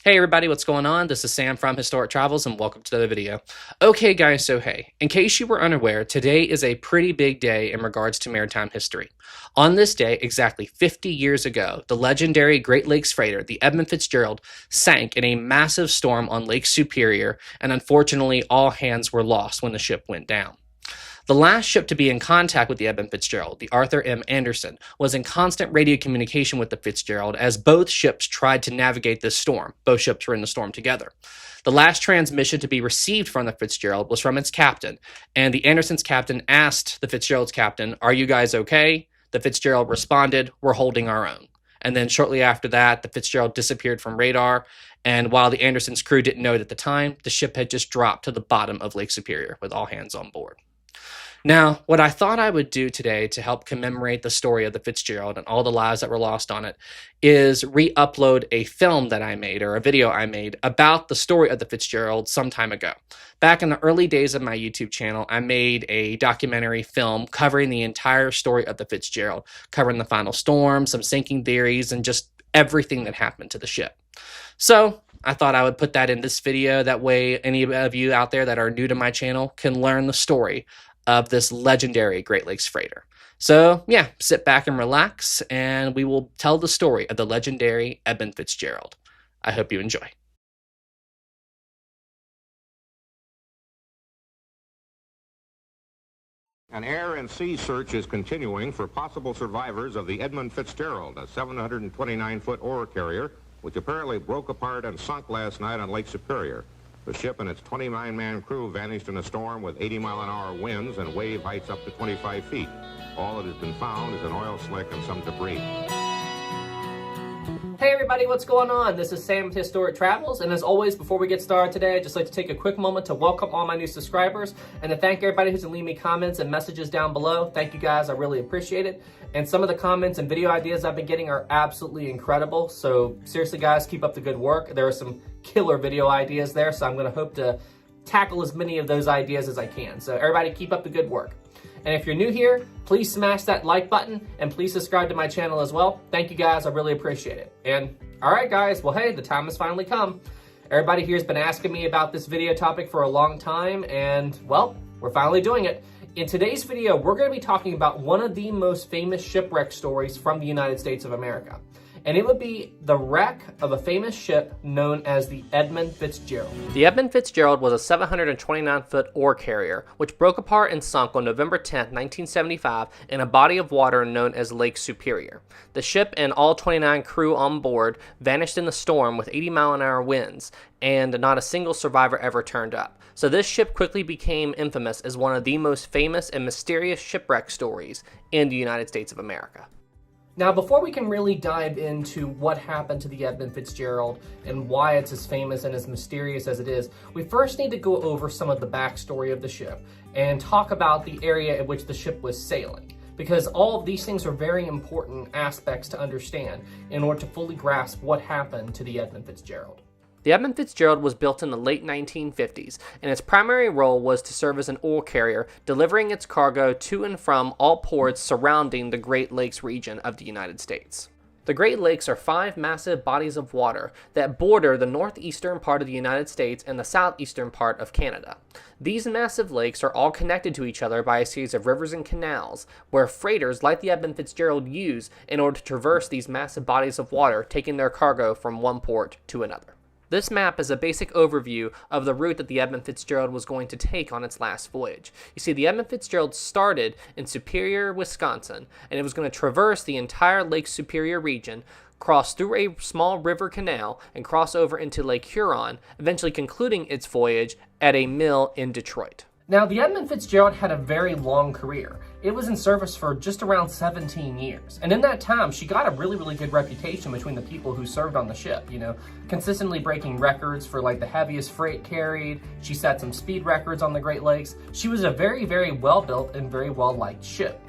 Hey everybody, what's going on? This is Sam from Historic Travels and welcome to another video. Okay guys, so hey, in case you were unaware, today is a pretty big day in regards to maritime history. On this day, exactly 50 years ago, the legendary Great Lakes freighter, the Edmund Fitzgerald, sank in a massive storm on Lake Superior, and unfortunately all hands were lost when the ship went down. The last ship to be in contact with the Edmund Fitzgerald, the Arthur M. Anderson, was in constant radio communication with the Fitzgerald as both ships tried to navigate this storm. Both ships were in the storm together. The last transmission to be received from the Fitzgerald was from its captain, and the Anderson's captain asked the Fitzgerald's captain, "Are you guys okay?" The Fitzgerald responded, "We're holding our own." And then shortly after that, the Fitzgerald disappeared from radar, and while the Anderson's crew didn't know it at the time, the ship had just dropped to the bottom of Lake Superior with all hands on board. Now, what I thought I would do today to help commemorate the story of the Fitzgerald and all the lives that were lost on it is re-upload a film that I made, or a video I made, about the story of the Fitzgerald some time ago. Back in the early days of my YouTube channel, I made a documentary film covering the entire story of the Fitzgerald, covering the final storm, some sinking theories, and just everything that happened to the ship. So I thought I would put that in this video. That way, any of you out there that are new to my channel can learn the story of this legendary Great Lakes freighter. So yeah, sit back and relax, and we will tell the story of the legendary Edmund Fitzgerald. I hope you enjoy. An air and sea search is continuing for possible survivors of the Edmund Fitzgerald, a 729-foot ore carrier, which apparently broke apart and sunk last night on Lake Superior. The ship and its 29-man crew vanished in a storm with 80-mile-an-hour winds and wave heights up to 25 feet. All that has been found is an oil slick and some debris. Hey everybody, what's going on? This is Sam with Historic Travels, and as always, before we get started today, I'd just like to take a quick moment to welcome all my new subscribers and to thank everybody who's leaving me comments and messages down below. Thank you guys, I really appreciate it. And some of the comments and video ideas I've been getting are absolutely incredible, so seriously guys, keep up the good work. There are some killer video ideas there, so I'm going to hope to tackle as many of those ideas as I can. So everybody keep up the good work. And if you're new here, please smash that like button and please subscribe to my channel as well. Thank you guys, I really appreciate it. And all right guys, well hey, the time has finally come. Everybody here has been asking me about this video topic for a long time, and well, we're finally doing it. In today's video, we're going to be talking about one of the most famous shipwreck stories from the United States of America. And it would be the wreck of a famous ship known as the Edmund Fitzgerald. The Edmund Fitzgerald was a 729-foot ore carrier, which broke apart and sunk on November 10, 1975, in a body of water known as Lake Superior. The ship and all 29 crew on board vanished in the storm with 80-mile-an-hour winds, and not a single survivor ever turned up. So this ship quickly became infamous as one of the most famous and mysterious shipwreck stories in the United States of America. Now, before we can really dive into what happened to the Edmund Fitzgerald and why it's as famous and as mysterious as it is, we first need to go over some of the backstory of the ship and talk about the area in which the ship was sailing, because all of these things are very important aspects to understand in order to fully grasp what happened to the Edmund Fitzgerald. The Edmund Fitzgerald was built in the late 1950s, and its primary role was to serve as an ore carrier, delivering its cargo to and from all ports surrounding the Great Lakes region of the United States. The Great Lakes are 5 massive bodies of water that border the northeastern part of the United States and the southeastern part of Canada. These massive lakes are all connected to each other by a series of rivers and canals, where freighters like the Edmund Fitzgerald use in order to traverse these massive bodies of water, taking their cargo from one port to another. This map is a basic overview of the route that the Edmund Fitzgerald was going to take on its last voyage. You see, the Edmund Fitzgerald started in Superior, Wisconsin, and it was going to traverse the entire Lake Superior region, cross through a small river canal, and cross over into Lake Huron, eventually concluding its voyage at a mill in Detroit. Now, the Edmund Fitzgerald had a very long career. It was in service for just around 17 years. And in that time, she got a really good reputation between the people who served on the ship, you know, consistently breaking records for like the heaviest freight carried. She set some speed records on the Great Lakes. She was a very well-built and very well-liked ship.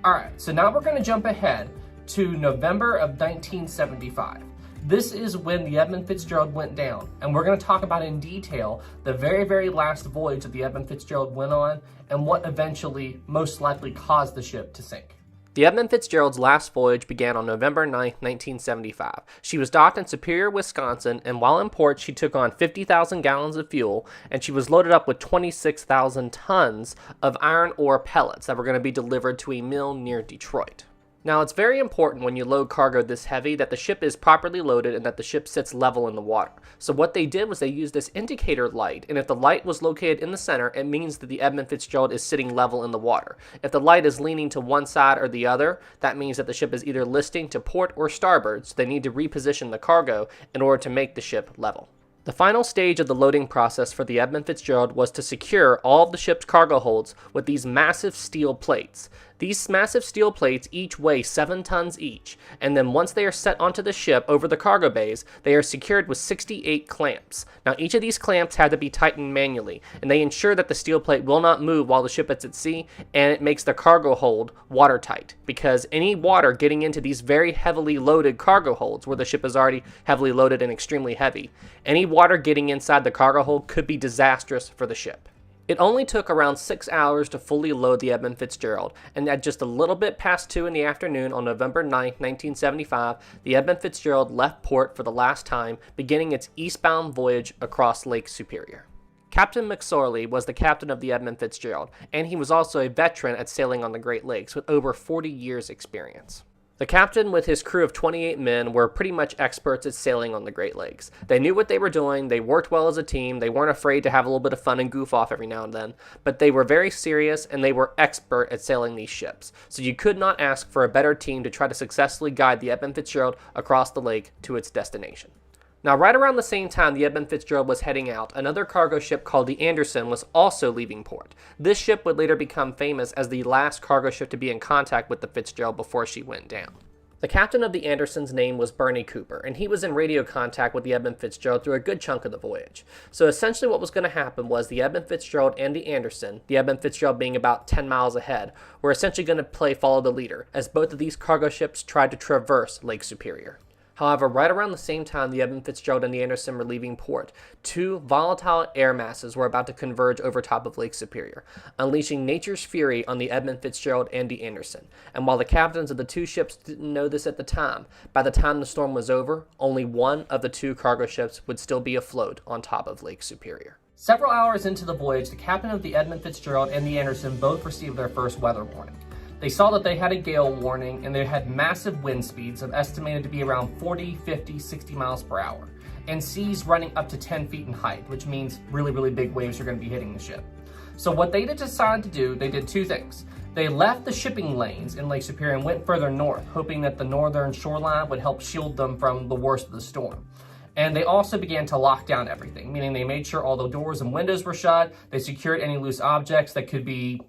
All right, so now we're gonna jump ahead to November of 1975. This is when the Edmund Fitzgerald went down, and we're going to talk about in detail the very last voyage that the Edmund Fitzgerald went on and what eventually most likely caused the ship to sink. The Edmund Fitzgerald's last voyage began on November 9, 1975. She was docked in Superior, Wisconsin, and while in port, she took on 50,000 gallons of fuel, and she was loaded up with 26,000 tons of iron ore pellets that were going to be delivered to a mill near Detroit. Now, it's very important when you load cargo this heavy that the ship is properly loaded and that the ship sits level in the water. So what they did was they used this indicator light, and if the light was located in the center, it means that the Edmund Fitzgerald is sitting level in the water. If the light is leaning to one side or the other, that means that the ship is either listing to port or starboard, so they need to reposition the cargo in order to make the ship level. The final stage of the loading process for the Edmund Fitzgerald was to secure all of the ship's cargo holds with these massive steel plates. These massive steel plates each weigh 7 tons each, and then once they are set onto the ship over the cargo bays, they are secured with 68 clamps. Now each of these clamps had to be tightened manually, and they ensure that the steel plate will not move while the ship is at sea, and it makes the cargo hold watertight, because any water getting into these very heavily loaded cargo holds, where the ship is already heavily loaded and extremely heavy, any water getting inside the cargo hold could be disastrous for the ship. It only took around 6 hours to fully load the Edmund Fitzgerald, and at just a little bit past 2 in the afternoon on November 9, 1975, the Edmund Fitzgerald left port for the last time, beginning its eastbound voyage across Lake Superior. Captain McSorley was the captain of the Edmund Fitzgerald, and he was also a veteran at sailing on the Great Lakes with over 40 years' experience. The captain with his crew of 28 men were pretty much experts at sailing on the Great Lakes. They knew what they were doing, they worked well as a team, they weren't afraid to have a little bit of fun and goof off every now and then, but they were very serious and they were expert at sailing these ships. So you could not ask for a better team to try to successfully guide the Edmund Fitzgerald across the lake to its destination. Now, right around the same time the Edmund Fitzgerald was heading out, another cargo ship called the Anderson was also leaving port. This ship would later become famous as the last cargo ship to be in contact with the Fitzgerald before she went down. The captain of the Anderson's name was Bernie Cooper, and he was in radio contact with the Edmund Fitzgerald through a good chunk of the voyage. So essentially what was going to happen was the Edmund Fitzgerald and the Anderson, the Edmund Fitzgerald being about 10 miles ahead, were essentially going to play follow the leader, as both of these cargo ships tried to traverse Lake Superior. However, right around the same time the Edmund Fitzgerald and the Anderson were leaving port, 2 volatile air masses were about to converge over top of Lake Superior, unleashing nature's fury on the Edmund Fitzgerald and the Anderson. And while the captains of the 2 ships didn't know this at the time, by the time the storm was over, only one of the 2 cargo ships would still be afloat on top of Lake Superior. Several hours into the voyage, the captain of the Edmund Fitzgerald and the Anderson both received their first weather warning. They saw that they had a gale warning and they had massive wind speeds of estimated to be around 40, 50, 60 miles per hour, and seas running up to 10 feet in height, which means really big waves are going to be hitting the ship. So what they decided to do, they did 2 things. They left the shipping lanes in Lake Superior and went further north, hoping that the northern shoreline would help shield them from the worst of the storm. And they also began to lock down everything, meaning they made sure all the doors and windows were shut. They secured any loose objects that could be,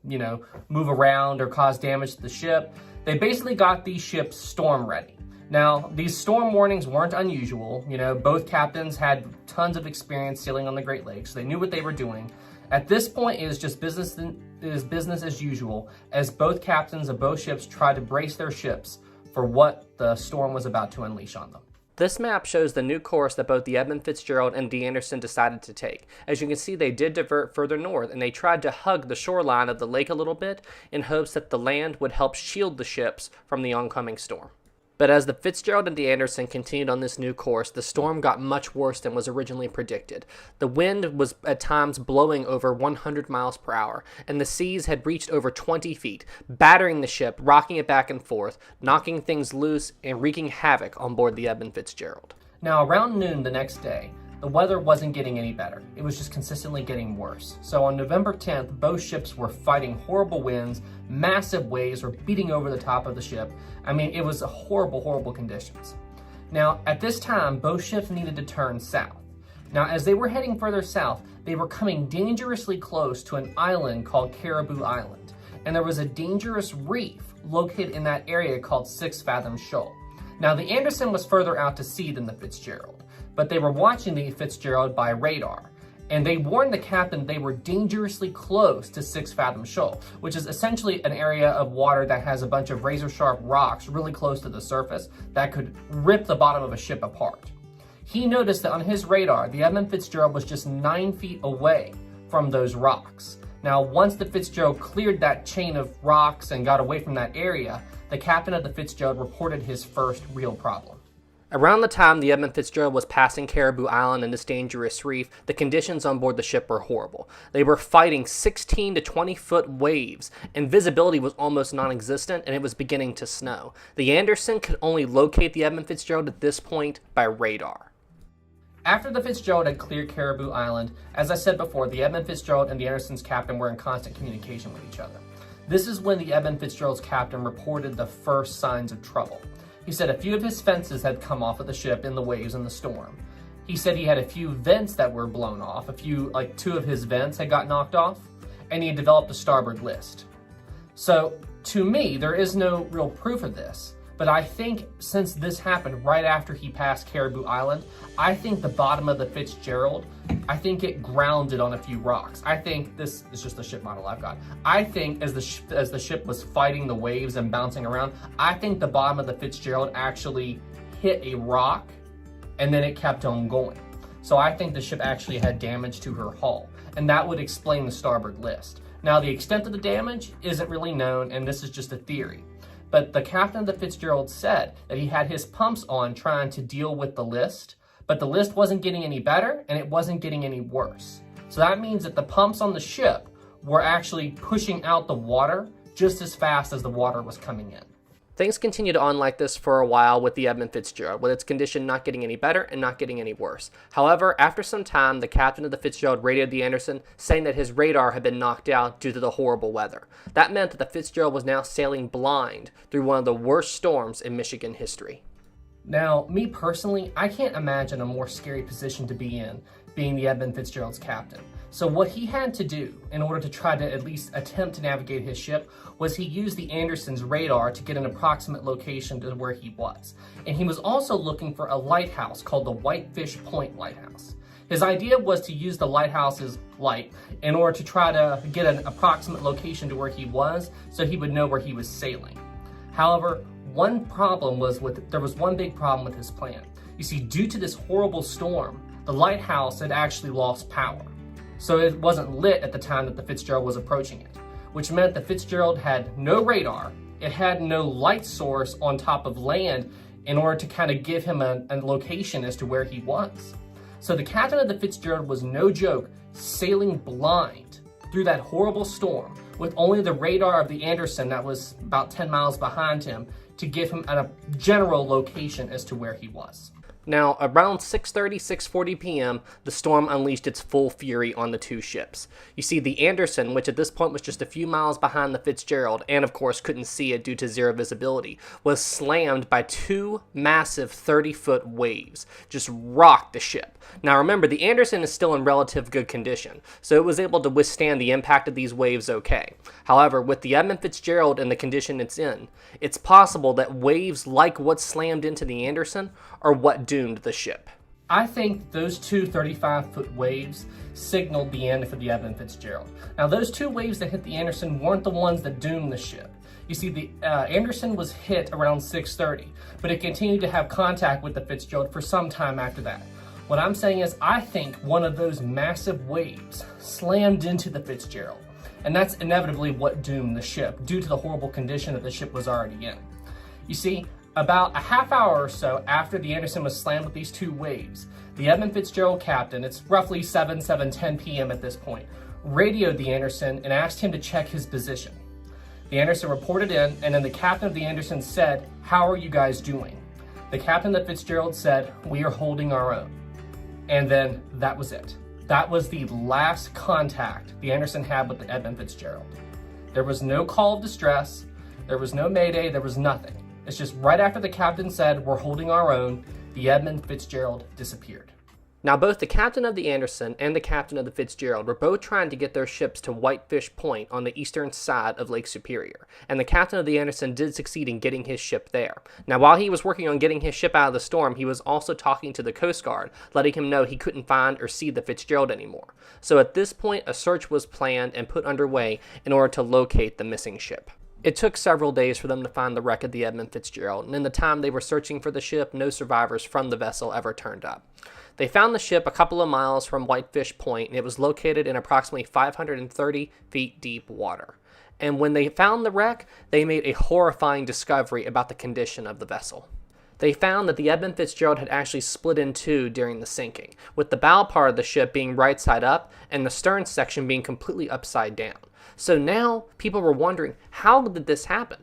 move around or cause damage to the ship. They basically got these ships storm ready. Now, these storm warnings weren't unusual. Both captains had tons of experience sailing on the Great Lakes. So they knew what they were doing. At this point, it is just business as usual, as both captains of both ships tried to brace their ships for what the storm was about to unleash on them. This map shows the new course that both the Edmund Fitzgerald and D. Anderson decided to take. As you can see, they did divert further north, and they tried to hug the shoreline of the lake a little bit in hopes that the land would help shield the ships from the oncoming storm. But as the Fitzgerald and the Anderson continued on this new course, the storm got much worse than was originally predicted. The wind was at times blowing over 100 miles per hour, and the seas had reached over 20 feet, battering the ship, rocking it back and forth, knocking things loose, and wreaking havoc on board the Edmund Fitzgerald. Now, around noon the next day, the weather wasn't getting any better. It was just consistently getting worse. So on November 10th, both ships were fighting horrible winds, massive waves were beating over the top of the ship. I mean, it was horrible conditions. Now, at this time, both ships needed to turn south. Now, as they were heading further south, they were coming dangerously close to an island called Caribou Island. And there was a dangerous reef located in that area called 6 Fathom Shoal. Now, the Anderson was further out to sea than the Fitzgerald, but they were watching the Fitzgerald by radar, and they warned the captain they were dangerously close to 6 Fathom Shoal, which is essentially an area of water that has a bunch of razor-sharp rocks really close to the surface that could rip the bottom of a ship apart. He noticed that on his radar, the Edmund Fitzgerald was just 9 feet away from those rocks. Now, once the Fitzgerald cleared that chain of rocks and got away from that area, the captain of the Fitzgerald reported his first real problem. Around the time the Edmund Fitzgerald was passing Caribou Island and this dangerous reef, the conditions on board the ship were horrible. They were fighting 16 to 20 foot waves, and visibility was almost non-existent, and it was beginning to snow. The Anderson could only locate the Edmund Fitzgerald at this point by radar. After the Fitzgerald had cleared Caribou Island, as I said before, the Edmund Fitzgerald and the Anderson's captain were in constant communication with each other. This is when the Edmund Fitzgerald's captain reported the first signs of trouble. He said a few of his fences had come off of the ship in the waves and the storm. He said he had a few vents that were blown off, two of his vents had got knocked off, and he had developed a starboard list. So, to me, there is no real proof of this. But I think since this happened right after he passed Caribou Island, I think the bottom of the Fitzgerald, I think it grounded on a few rocks. I think this is just the ship model I've got. I think as the ship was fighting the waves and bouncing around, I think the bottom of the Fitzgerald actually hit a rock and then it kept on going. So I think the ship actually had damage to her hull, and that would explain the starboard list. Now, the extent of the damage isn't really known, and this is just a theory. But the captain of the Fitzgerald said that he had his pumps on trying to deal with the list, but the list wasn't getting any better and it wasn't getting any worse. So that means that the pumps on the ship were actually pushing out the water just as fast as the water was coming in. Things continued on like this for a while with the Edmund Fitzgerald, with its condition not getting any better and not getting any worse. However, after some time, the captain of the Fitzgerald radioed the Anderson, saying that his radar had been knocked out due to the horrible weather. That meant that the Fitzgerald was now sailing blind through one of the worst storms in Michigan history. Now, me personally, I can't imagine a more scary position to be in, being the Edmund Fitzgerald's captain. So what he had to do in order to try to at least attempt to navigate his ship was he used the Anderson's radar to get an approximate location to where he was. And he was also looking for a lighthouse called the Whitefish Point Lighthouse. His idea was to use the lighthouse's light in order to try to get an approximate location to where he was so he would know where he was sailing. However, there was one big problem with his plan. You see, due to this horrible storm, the lighthouse had actually lost power. So it wasn't lit at the time that the Fitzgerald was approaching it, which meant the Fitzgerald had no radar, it had no light source on top of land in order to kind of give him a location as to where he was. So the captain of the Fitzgerald was, no joke, sailing blind through that horrible storm with only the radar of the Anderson that was about 10 miles behind him to give him a general location as to where he was. Now, around 6:30, 6:40 p.m., the storm unleashed its full fury on the two ships. You see, the Anderson, which at this point was just a few miles behind the Fitzgerald, and of course couldn't see it due to zero visibility, was slammed by two massive 30-foot waves, just rocked the ship. Now remember, the Anderson is still in relative good condition, so it was able to withstand the impact of these waves okay. However, with the Edmund Fitzgerald in the condition it's in, it's possible that waves like what slammed into the Anderson are what doomed the ship. I think those two 35-foot waves signaled the end for the Edmund Fitzgerald. Now, those two waves that hit the Anderson weren't the ones that doomed the ship. You see, the Anderson was hit around 6:30, but it continued to have contact with the Fitzgerald for some time after that. What I'm saying is, I think one of those massive waves slammed into the Fitzgerald, and that's inevitably what doomed the ship, due to the horrible condition that the ship was already in. You see, about a half hour or so after the Anderson was slammed with these two waves, the Edmund Fitzgerald captain, it's roughly 7:10 p.m. at this point, radioed the Anderson and asked him to check his position. The Anderson reported in, and then the captain of the Anderson said, "How are you guys doing?" The captain of the Fitzgerald said, "We are holding our own." And then that was it. That was the last contact the Anderson had with the Edmund Fitzgerald. There was no call of distress, there was no mayday, there was nothing. It's just right after the captain said, "We're holding our own," the Edmund Fitzgerald disappeared. Now, both the captain of the Anderson and the captain of the Fitzgerald were both trying to get their ships to Whitefish Point on the eastern side of Lake Superior, and the captain of the Anderson did succeed in getting his ship there. Now, while he was working on getting his ship out of the storm, he was also talking to the Coast Guard, letting him know he couldn't find or see the Fitzgerald anymore. So at this point, a search was planned and put underway in order to locate the missing ship. It took several days for them to find the wreck of the Edmund Fitzgerald, and in the time they were searching for the ship, no survivors from the vessel ever turned up. They found the ship a couple of miles from Whitefish Point, and it was located in approximately 530 feet deep water. And when they found the wreck, they made a horrifying discovery about the condition of the vessel. They found that the Edmund Fitzgerald had actually split in two during the sinking, with the bow part of the ship being right side up and the stern section being completely upside down. So now people were wondering, how did this happen?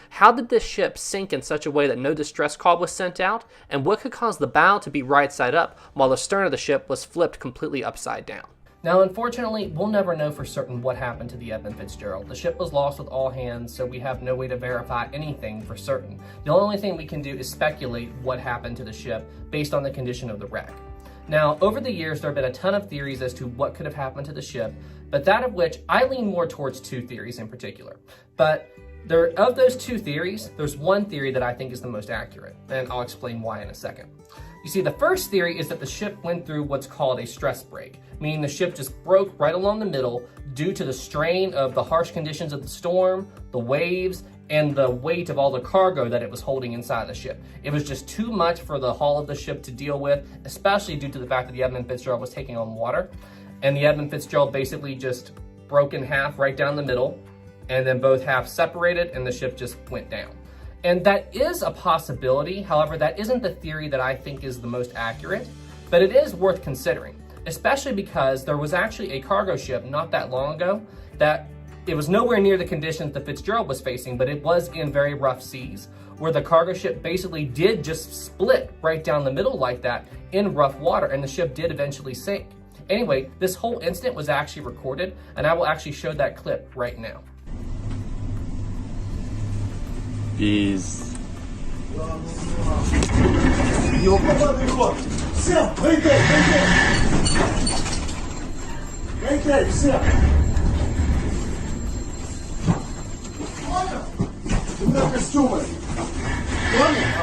How did this ship sink in such a way that no distress call was sent out? And what could cause the bow to be right side up while the stern of the ship was flipped completely upside down? Now, unfortunately, we'll never know for certain what happened to the Edmund Fitzgerald. The ship was lost with all hands, so we have no way to verify anything for certain. The only thing we can do is speculate what happened to the ship based on the condition of the wreck. Now, over the years, there have been a ton of theories as to what could have happened to the ship, but that of which I lean more towards two theories in particular. But of those two theories, there's one theory that I think is the most accurate, and I'll explain why in a second. You see, the first theory is that the ship went through what's called a stress break, meaning the ship just broke right along the middle due to the strain of the harsh conditions of the storm, the waves, and the weight of all the cargo that it was holding inside the ship. It was just too much for the hull of the ship to deal with, especially due to the fact that the Edmund Fitzgerald was taking on water. And the Edmund Fitzgerald basically just broke in half right down the middle, and then both halves separated and the ship just went down. And that is a possibility. However, that isn't the theory that I think is the most accurate, but it is worth considering, especially because there was actually a cargo ship not that long ago that it was nowhere near the conditions the Fitzgerald was facing, but it was in very rough seas, where the cargo ship basically did just split right down the middle like that in rough water, and the ship did eventually sink. Anyway, this whole incident was actually recorded, and I will actually show that clip right now. Peace.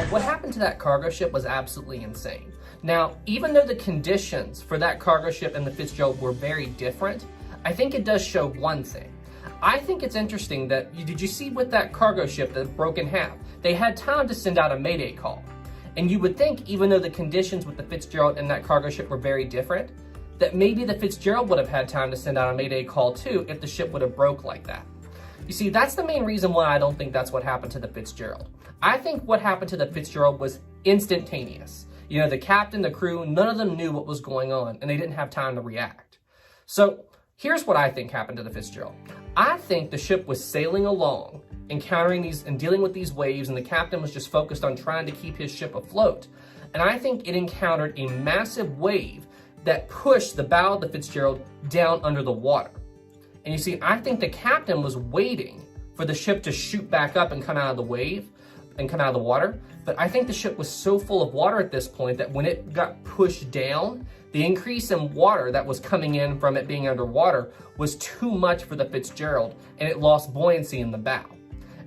What happened to that cargo ship was absolutely insane. Now, even though the conditions for that cargo ship and the Fitzgerald were very different, I think it does show one thing. I think it's interesting that, did you see with that cargo ship that broke in half? They had time to send out a mayday call. And you would think, even though the conditions with the Fitzgerald and that cargo ship were very different, that maybe the Fitzgerald would have had time to send out a mayday call too if the ship would have broke like that. You see, that's the main reason why I don't think that's what happened to the Fitzgerald. I think what happened to the Fitzgerald was instantaneous. The captain, the crew, none of them knew what was going on, and they didn't have time to react. So here's what I think happened to the Fitzgerald. I think the ship was sailing along, encountering these and dealing with these waves, and the captain was just focused on trying to keep his ship afloat. And I think it encountered a massive wave that pushed the bow of the Fitzgerald down under the water. And you see, I think the captain was waiting for the ship to shoot back up and come out of the wave and come out of the water. But I think the ship was so full of water at this point that when it got pushed down, the increase in water that was coming in from it being underwater was too much for the Fitzgerald, and it lost buoyancy in the bow.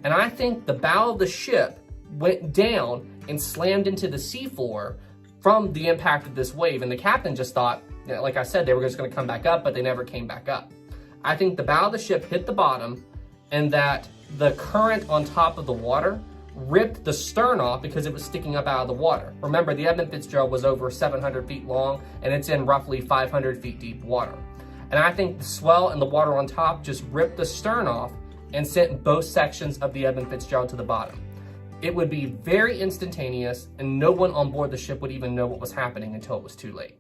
And I think the bow of the ship went down and slammed into the seafloor from the impact of this wave. And the captain just thought, like I said, they were just going to come back up, but they never came back up. I think the bow of the ship hit the bottom, and that the current on top of the water ripped the stern off because it was sticking up out of the water. Remember, the Edmund Fitzgerald was over 700 feet long, and it's in roughly 500 feet deep water. And I think the swell and the water on top just ripped the stern off and sent both sections of the Edmund Fitzgerald to the bottom. It would be very instantaneous, and no one on board the ship would even know what was happening until it was too late.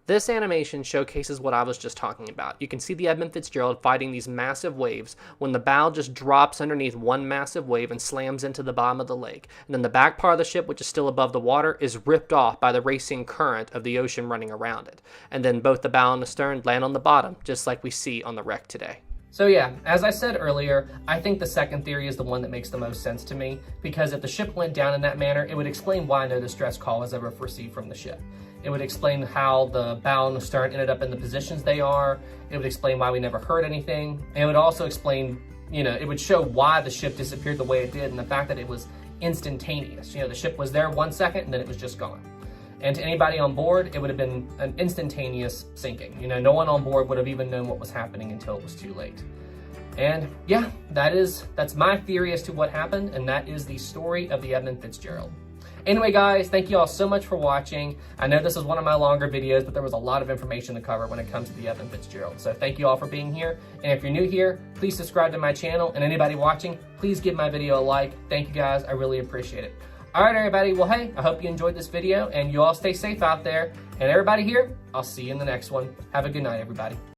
This animation showcases what I was just talking about. You can see the Edmund Fitzgerald fighting these massive waves when the bow just drops underneath one massive wave and slams into the bottom of the lake. And then the back part of the ship, which is still above the water, is ripped off by the racing current of the ocean running around it. And then both the bow and the stern land on the bottom, just like we see on the wreck today. So yeah, as I said earlier, I think the second theory is the one that makes the most sense to me, because if the ship went down in that manner, it would explain why no distress call was ever received from the ship. It would explain how the bow and the stern ended up in the positions they are. It would explain why we never heard anything. And it would also explain, it would show why the ship disappeared the way it did, and the fact that it was instantaneous. The ship was there 1 second and then it was just gone. And to anybody on board, it would have been an instantaneous sinking. No one on board would have even known what was happening until it was too late. And yeah, that's my theory as to what happened, and that is the story of the Edmund Fitzgerald. Anyway, guys, thank you all so much for watching. I know this is one of my longer videos, but there was a lot of information to cover when it comes to the Edmund Fitzgerald. So thank you all for being here. And if you're new here, please subscribe to my channel. And anybody watching, please give my video a like. Thank you, guys. I really appreciate it. All right, everybody. Well, hey, I hope you enjoyed this video and you all stay safe out there. And everybody here, I'll see you in the next one. Have a good night, everybody.